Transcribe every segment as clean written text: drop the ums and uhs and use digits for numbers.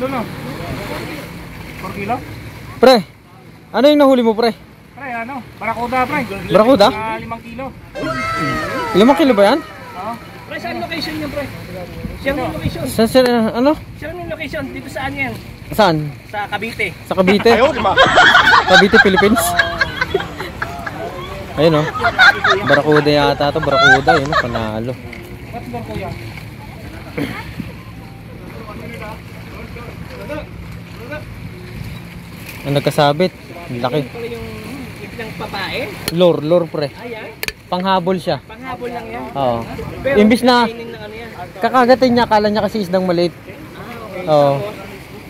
kilo no? 4 kilo? Pre, ano yung nahuli mo pre? Pre, ano? Barakuda pre. Barakuda? 5 kilo. 5 kilo ba yan? Oo. Pre, saan location niya pre? Saan yung location? Ano? Saan yung location? Dito saan yan? Saan? Sa Cavite. Sa Cavite? Cavite, Philippines? Ayun o. Barakuda yata ito. Barakuda. Yun o. Panalo. What's more kuya? Ang nagkasabit. Laki. Ito pala yung ilang babae. Lure pre. Ayan. Panghabol siya. Panghabol lang yan. Oo. Pero Imbis na kainin ng ano yan. kakagatin niya, akala niya kasi isdang maliit. Okay. Oo.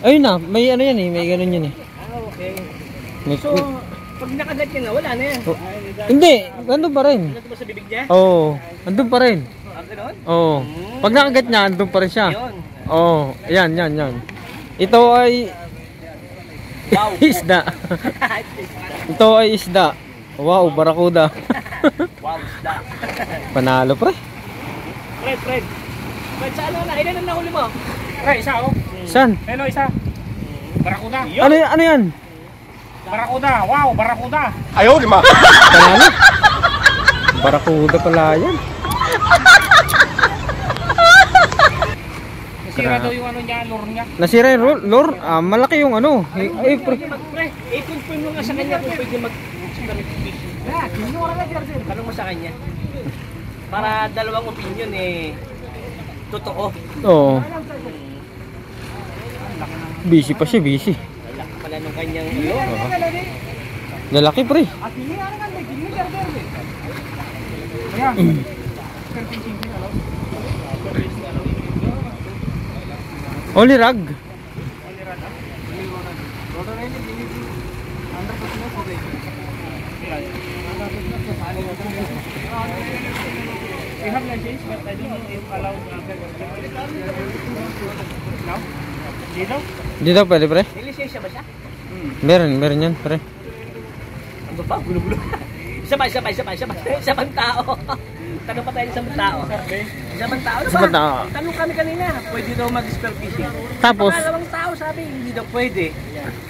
Ayun na, may ano yan eh, may ganun yan eh. Okay. May, So, pag nakagat niya na, wala na yan. hindi, andun pa rin. Ano ba sa bibig niya? Oo, andun pa rin. Gano'n? Oo. Pag nakagat niya, andun pa rin siya. Yun. Oo, yan. Ito ay Wow. isda. Ito ay isda. Wow, barakuda. Wow, isda. Panalo pre. Fred. Fred, saan na? Ilan ang nahuli mo? Pre, isa oh. Saan? Hello, isa. Barakuda. Ano yan? Barakuda. Wow, barakuda. Panalo. Barakuda pala yan. Nasira daw yung ano niya, lure niya. Nasira yung lure? Ah, malaki yung ano. Pre, i-confirm mo nga sa kanya kung pwede mag-fish. Tanong mo sa kanya. Para dalawang opinion eh. Totoo. Oo. Busy pa siya, busy. Wala pala nung kanyang iyo. Lalaki pre. Ayan. Only rag. We have license, but I don't know if allowed no? Dito? Dito pwede pre? May lisensya ba siya? Meron yan pre. Ano ba? Gulo-gulo. Isa pang tao. Tanong pa tayo sa isang tao. Isa pang tao. Ano Isa pang tao. ba? Tanong kami kanina. Pwede daw mag-spell fishing. Tapos? Pangalawang tao sabi, hindi daw pwede.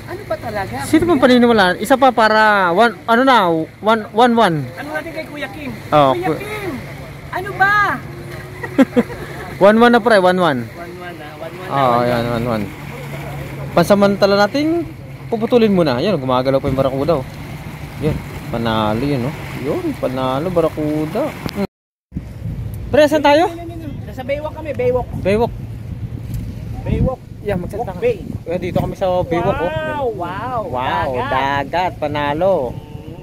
Ano ba talaga? Sino pang paniniwalaan? Isa pa para 1-1. Ano natin kay Kuya Kim? Oh, Kuya Kim! Ano ba? 1-1 na pre, 1-1. 1-1 na. 1-1 na. Oo, yan, 1-1. Pansamantala nating puputulin muna. Yan, gumagalaw pa yung barakuda. Oh. Yan, panalo yun, oh. Yun, panalo, barakuda. Pre, saan tayo? Nasa Baywalk kami, Baywalk. Baywalk. Baywalk. Yan, magsalita ka. Bay. Dito kami sa Baywalk, oh. Wow! Wow, dagat, panalo.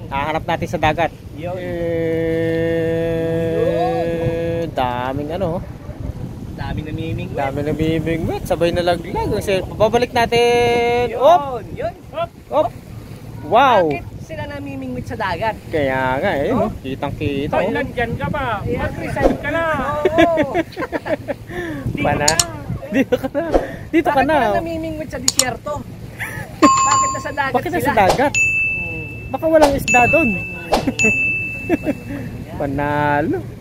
Hahanap natin sa dagat. Daming ano. Daming namimingwit. Daming namimingwit. Sabay na laglag. Kasi babalik natin. Op! Yun. Op! Wow! Bakit sila namimingwit sa dagat? Kaya nga eh, no? Kitang-kita. Oh. Nandyan ka ba? Mag-resign ka na. Oo. Dito ka na. Dito ka na. Bakit sila namimingwit sa disyerto? Bakit nasa dagat Bakit sila? nasa dagat? Baka walang isda doon. Panalo.